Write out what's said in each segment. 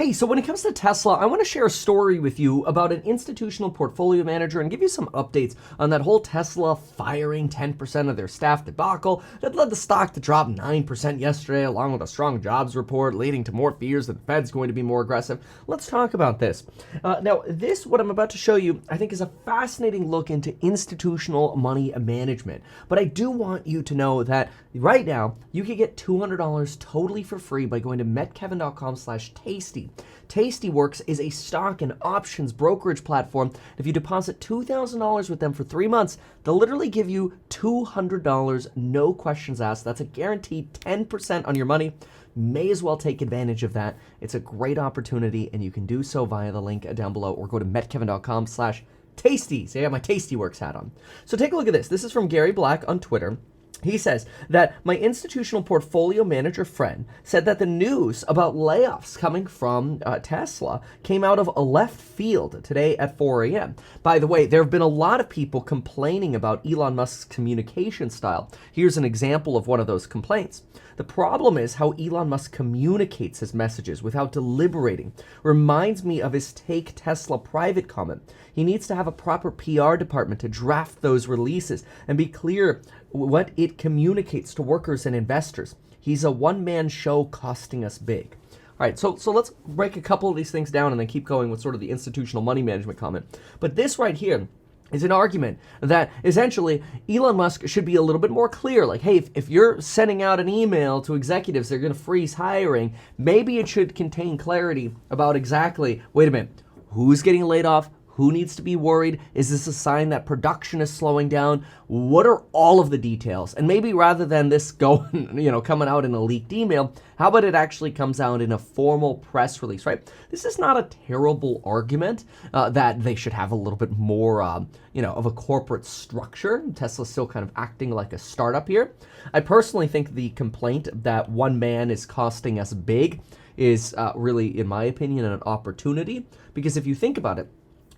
Hey, so when it comes to Tesla, I want to share a story with you about an institutional portfolio manager and give you some updates on that whole Tesla firing 10% of their staff debacle that led the stock to drop 9% yesterday, along with a strong jobs report leading to more fears that the Fed's going to be more aggressive. Let's talk about this. Now, what I'm about to show you, I think is a fascinating look into institutional money management. But I do want you to know that right now, you can get $200 totally for free by going to metkevin.com/tasty. Tastyworks is a stock and options brokerage platform. If you deposit $2,000 with them for 3 months, they'll literally give you $200, no questions asked. That's a guaranteed 10% on your money. May as well take advantage of that. It's a great opportunity, and you can do so via the link down below or go to metkevin.com/tasty. So I got my Tastyworks hat on. So take a look at this. This is from Gary Black on Twitter. He says that my institutional portfolio manager friend said that the news about layoffs coming from Tesla came out of a left field today at 4 a.m. By the way, there have been a lot of people complaining about Elon Musk's communication style. Here's an example of one of those complaints. The problem is how Elon Musk communicates his messages without deliberating. Reminds me of his Take Tesla private comment. He needs to have a proper PR department to draft those releases and be clear what it communicates to workers and investors. He's a one-man show costing us big. All right, so let's break a couple of these things down and then keep going with sort of the institutional money management comment. But this right here is an argument that essentially Elon Musk should be a little bit more clear. Like, hey, if you're sending out an email to executives, they're going to freeze hiring, maybe it should contain clarity about exactly, wait a minute, who's getting laid off? Who needs to be worried? Is this a sign that production is slowing down? What are all of the details? And maybe rather than this going, coming out in a leaked email, how about it actually comes out in a formal press release, right? This is not a terrible argument that they should have a little bit more, of a corporate structure. Tesla's still kind of acting like a startup here. I personally think the complaint that one man is costing us big is really, in my opinion, an opportunity. Because if you think about it,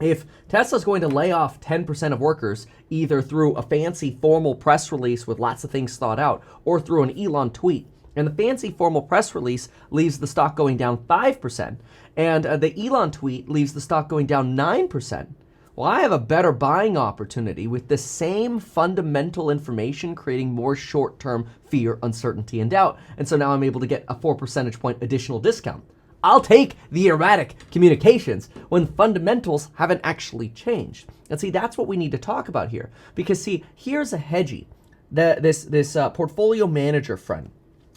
if Tesla's going to lay off 10% of workers, either through a fancy formal press release with lots of things thought out, or through an Elon tweet, and the fancy formal press release leaves the stock going down 5%, and the Elon tweet leaves the stock going down 9%, well, I have a better buying opportunity with the same fundamental information creating more short-term fear, uncertainty, and doubt. And so now I'm able to get a 4 percentage point additional discount. I'll take the erratic communications when fundamentals haven't actually changed. And see, that's what we need to talk about here. Because see, here's a hedgie, this portfolio manager friend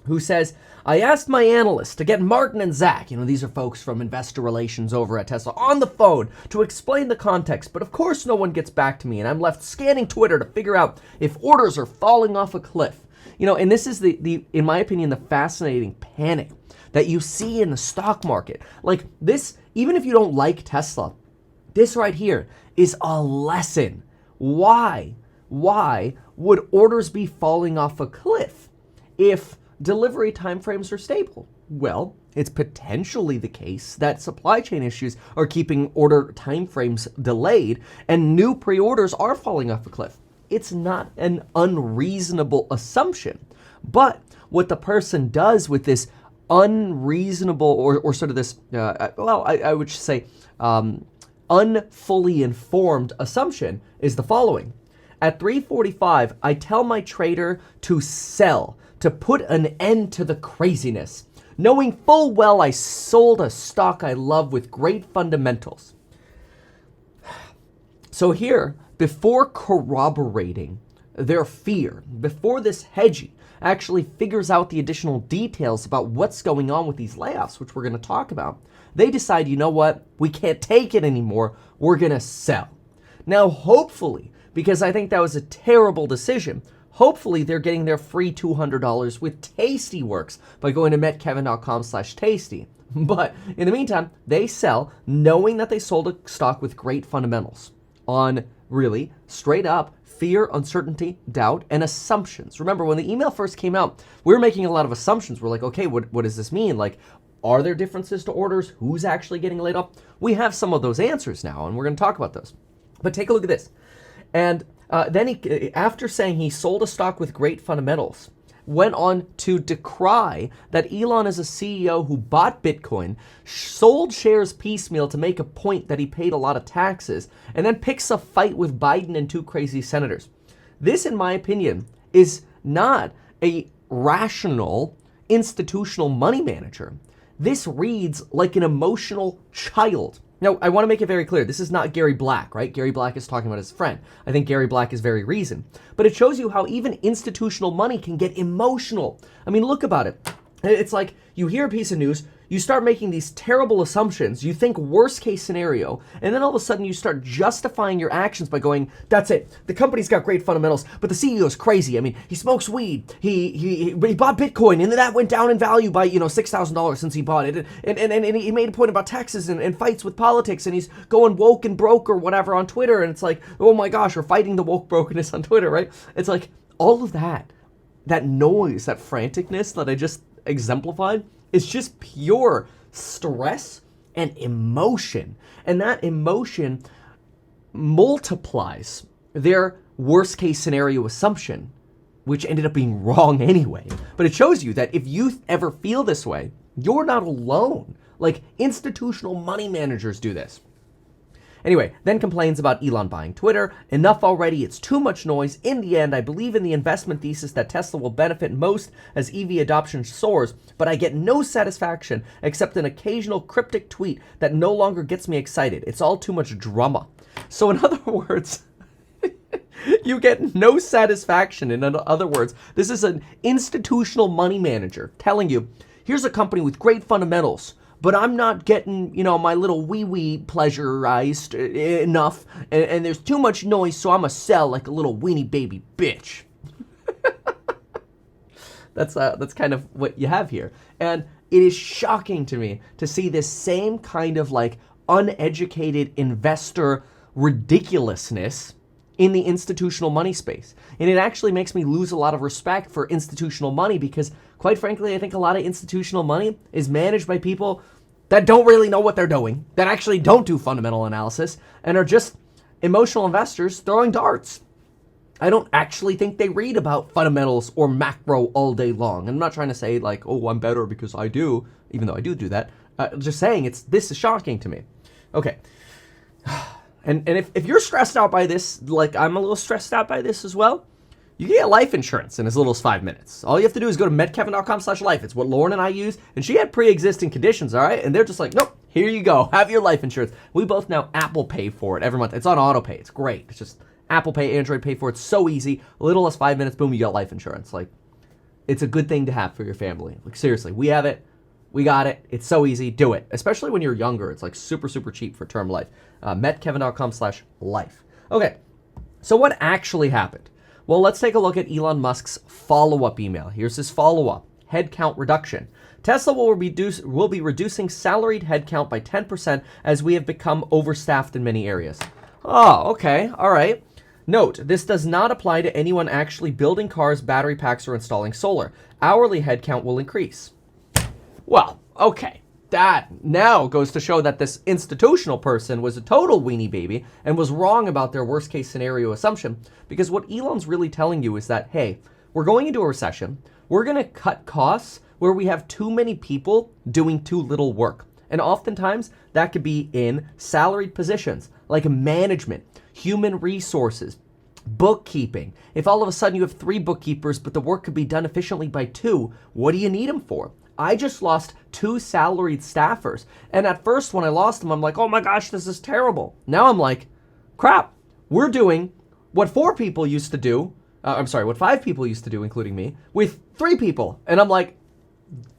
who says, I asked my analysts to get Martin and Zach, these are folks from investor relations over at Tesla, on the phone to explain the context. But of course, no one gets back to me, and I'm left scanning Twitter to figure out if orders are falling off a cliff. And this is the in my opinion, the fascinating panic that you see in the stock market. Like this, even if you don't like Tesla, this right here is a lesson. Why would orders be falling off a cliff if delivery timeframes are stable? Well, it's potentially the case that supply chain issues are keeping order timeframes delayed and new pre-orders are falling off a cliff. It's not an unreasonable assumption. But what the person does with this unreasonable or sort of this, I would say unfully informed assumption is the following. At 3:45, I tell my trader to sell, to put an end to the craziness, knowing full well I sold a stock I love with great fundamentals. So here, before corroborating their fear, before this hedgie actually figures out the additional details about what's going on with these layoffs, which we're going to talk about, they decide, you know what, we can't take it anymore, we're going to sell. Now, hopefully, because I think that was a terrible decision, hopefully they're getting their free $200 with Tastyworks by going to metkevin.com/tasty. But in the meantime, they sell knowing that they sold a stock with great fundamentals on really straight up fear, uncertainty, doubt, and assumptions. Remember, when the email first came out, we were making a lot of assumptions. We're like, okay, what does this mean? Like, are there differences to orders? Who's actually getting laid off? We have some of those answers now, and we're going to talk about those. But take a look at this. And then after saying he sold a stock with great fundamentals, went on to decry that Elon is a CEO who bought Bitcoin, sold shares piecemeal to make a point that he paid a lot of taxes, and then picks a fight with Biden and two crazy senators. This, in my opinion, is not a rational institutional money manager. This reads like an emotional child. Now, I want to make it very clear, this is not Gary Black, right? Gary Black is talking about his friend. I think Gary Black is very reasoned. But it shows you how even institutional money can get emotional. I mean, look about it. It's like you hear a piece of news, you start making these terrible assumptions, you think worst case scenario, and then all of a sudden you start justifying your actions by going, that's it, the company's got great fundamentals, but the CEO's crazy. I mean, he smokes weed, he bought Bitcoin, and then that went down in value by, $6,000 since he bought it, and he made a point about taxes and fights with politics, and he's going woke and broke or whatever on Twitter, and it's like, oh my gosh, we're fighting the woke brokenness on Twitter, right? It's like, all of that noise, that franticness that I just exemplified, is just pure stress and emotion. And that emotion multiplies their worst case scenario assumption, which ended up being wrong anyway. But it shows you that if you ever feel this way, you're not alone. Like, institutional money managers do this. Anyway, then complains about Elon buying Twitter. Enough already, it's too much noise. In the end, I believe in the investment thesis that Tesla will benefit most as EV adoption soars, but I get no satisfaction except an occasional cryptic tweet that no longer gets me excited. It's all too much drama. So in other words, you get no satisfaction. In other words, this is an institutional money manager telling you, here's a company with great fundamentals, but I'm not getting, my little wee-wee pleasurized enough, and there's too much noise, so I'm going to sell like a little weenie baby bitch. That's kind of what you have here. And it is shocking to me to see this same kind of like uneducated investor ridiculousness in the institutional money space. And it actually makes me lose a lot of respect for institutional money because, quite frankly, I think a lot of institutional money is managed by people that don't really know what they're doing, that actually don't do fundamental analysis, and are just emotional investors throwing darts. I don't actually think they read about fundamentals or macro all day long. I'm not trying to say like, oh, I'm better because I do, even though I do that. Just saying this is shocking to me. Okay. And if you're stressed out by this, like I'm a little stressed out by this as well, you can get life insurance in as little as 5 minutes. All you have to do is go to medkevin.com/life. It's what Lauren and I use, and she had pre-existing conditions, all right? And they're just like, nope, here you go. Have your life insurance. We both now Apple Pay for it every month. It's on auto pay. It's great. It's just Apple Pay, Android Pay for it. It's so easy. A little less 5 minutes, boom, you got life insurance. Like, it's a good thing to have for your family. Like, seriously, we have it. We got it. It's so easy. Do it. Especially when you're younger. It's like super, super cheap for term life. Metkevin.com/life. Okay, so what actually happened? Well, let's take a look at Elon Musk's follow-up email. Here's his follow-up. Headcount reduction. Tesla will be reducing salaried headcount by 10% as we have become overstaffed in many areas. Oh, okay. All right. Note, this does not apply to anyone actually building cars, battery packs, or installing solar. Hourly headcount will increase. Well, okay. That now goes to show that this institutional person was a total weenie baby and was wrong about their worst case scenario assumption, because what Elon's really telling you is that, hey, we're going into a recession. We're going to cut costs where we have too many people doing too little work. And oftentimes that could be in salaried positions like management, human resources, bookkeeping. If all of a sudden you have 3 bookkeepers, but the work could be done efficiently by 2, what do you need them for? I just lost 2 salaried staffers. And at first when I lost them, I'm like, oh my gosh, this is terrible. Now I'm like, crap, we're doing what 4 people used to do. What 5 people used to do, including me, with 3 people. And I'm like,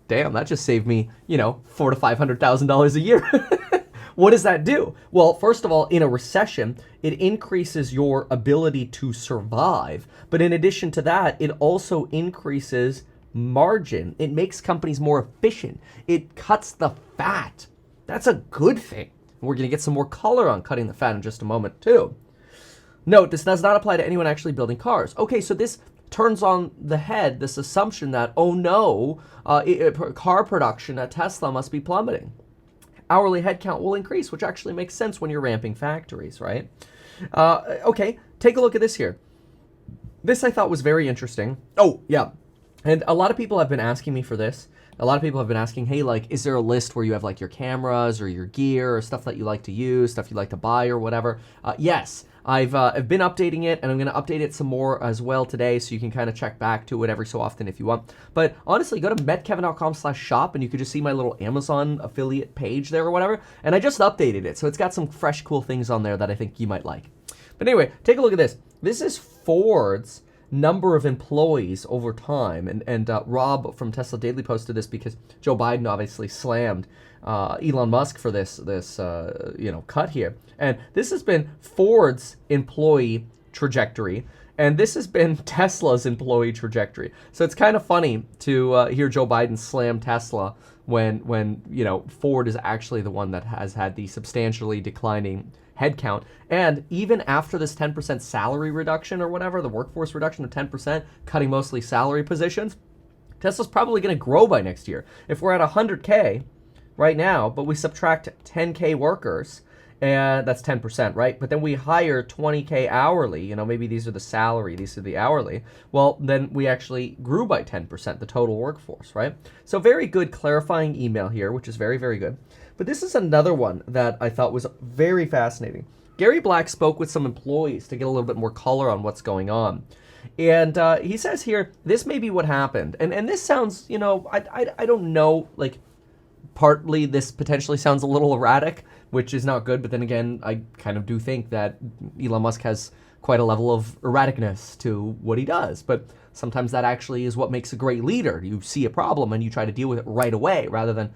damn, that just saved me, $400,000 to $500,000 a year. What does that do? Well, first of all, in a recession, it increases your ability to survive. But in addition to that, it also increases margin. It makes companies more efficient. It cuts the fat. That's a good thing. We're going to get some more color on cutting the fat in just a moment, too. Note, this does not apply to anyone actually building cars. Okay, so this turns on the head this assumption that, oh no, car production at Tesla must be plummeting. Hourly headcount will increase, which actually makes sense when you're ramping factories, right? Okay, take a look at this here. This I thought was very interesting. Oh, yeah. And a lot of people have been asking me for this. A lot of people have been asking, hey, like, is there a list where you have like your cameras or your gear or stuff that you like to use, stuff you like to buy or whatever? Yes, I've been updating it, and I'm going to update it some more as well today, so you can kind of check back to it every so often if you want. But honestly, go to metkevin.com/shop, and you can just see my little Amazon affiliate page there or whatever. And I just updated it, so it's got some fresh, cool things on there that I think you might like. But anyway, take a look at this. This is Ford's number of employees over time, and Rob from Tesla Daily posted this because Joe Biden obviously slammed Elon Musk for this cut here, and this has been Ford's employee trajectory, and this has been Tesla's employee trajectory. So it's kind of funny to hear Joe Biden slam Tesla when Ford is actually the one that has had the substantially declining headcount. And even after this 10% salary reduction or whatever, the workforce reduction of 10%, cutting mostly salary positions, Tesla's probably going to grow by next year. If we're at 100K right now, but we subtract 10K workers, and that's 10%, right? But then we hire 20K hourly, maybe these are the salary, these are the hourly. Well, then we actually grew by 10%, the total workforce, right? So very good clarifying email here, which is very, very good. But this is another one that I thought was very fascinating. Gary Black spoke with some employees to get a little bit more color on what's going on. And he says here, this may be what happened. And this sounds, I don't know, like, partly this potentially sounds a little erratic, which is not good. But then again, I kind of do think that Elon Musk has quite a level of erraticness to what he does. But sometimes that actually is what makes a great leader. You see a problem and you try to deal with it right away rather than,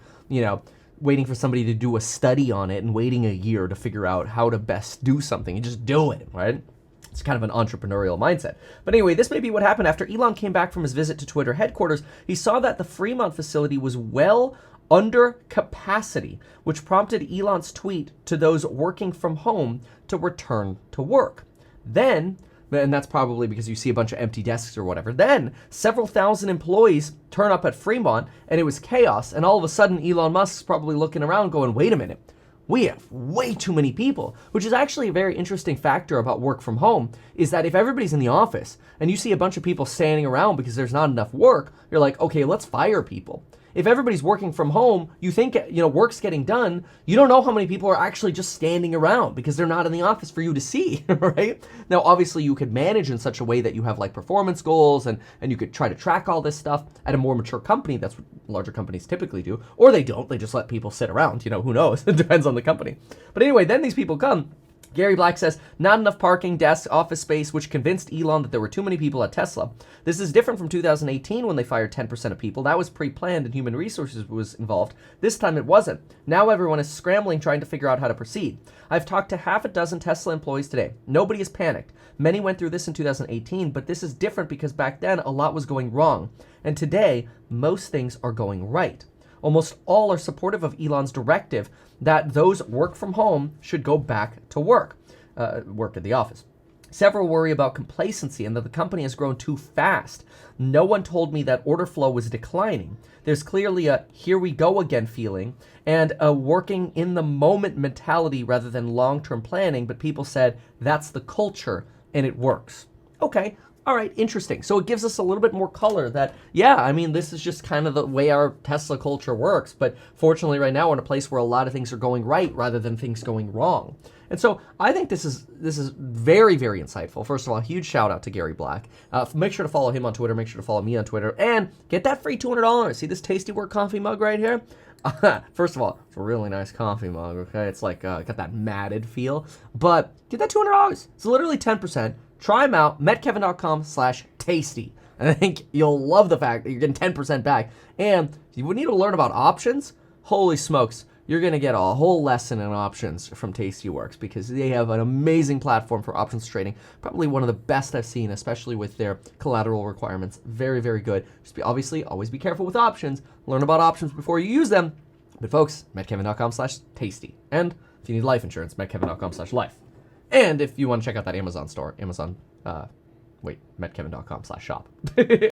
waiting for somebody to do a study on it and waiting a year to figure out how to best do something. You just do it, right? It's kind of an entrepreneurial mindset. But anyway, this may be what happened after Elon came back from his visit to Twitter headquarters. He saw that the Fremont facility was well under capacity, which prompted Elon's tweet to those working from home to return to work. Then, and that's probably because you see a bunch of empty desks or whatever. Then several thousand employees turn up at Fremont and it was chaos. And all of a sudden, Elon Musk's probably looking around going, wait a minute, we have way too many people, which is actually a very interesting factor about work from home, is that if everybody's in the office and you see a bunch of people standing around because there's not enough work, you're like, okay, let's fire people. If everybody's working from home, you think, work's getting done. You don't know how many people are actually just standing around because they're not in the office for you to see, right? Now, obviously, you could manage in such a way that you have like performance goals and you could try to track all this stuff at a more mature company. That's what larger companies typically do. Or they don't. They just let people sit around. Who knows? It depends on the company. But anyway, then these people come. Gary Black says, not enough parking, desks, office space, which convinced Elon that there were too many people at Tesla. This is different from 2018 when they fired 10% of people. That was pre-planned and human resources was involved. This time it wasn't. Now everyone is scrambling trying to figure out how to proceed. I've talked to half a dozen Tesla employees today. Nobody is panicked. Many went through this in 2018, but this is different because back then a lot was going wrong. And today, most things are going right. Almost all are supportive of Elon's directive that those work from home should go back to work at the office. Several worry about complacency and that the company has grown too fast. No one told me that order flow was declining. There's clearly a here we go again feeling and a working in the moment mentality rather than long-term planning, but people said that's the culture and it works. Okay. All right, interesting. So it gives us a little bit more color that, this is just kind of the way our Tesla culture works. But fortunately, right now, we're in a place where a lot of things are going right rather than things going wrong. And so I think this is very, very insightful. First of all, a huge shout out to Gary Black. Make sure to follow him on Twitter. Make sure to follow me on Twitter. And get that free $200. See this Tasty Work coffee mug right here? First of all, it's a really nice coffee mug, okay? It's like got that matted feel. But get that $200. It's literally 10%. Try them out, metkevin.com/tasty. And I think you'll love the fact that you're getting 10% back. And if you need to learn about options, holy smokes, you're going to get a whole lesson in options from Tastyworks because they have an amazing platform for options trading. Probably one of the best I've seen, especially with their collateral requirements. Very, very good. Just obviously, always be careful with options. Learn about options before you use them. But folks, metkevin.com/tasty. And if you need life insurance, metkevin.com/life. And if you want to check out that Amazon store, metkevin.com/shop.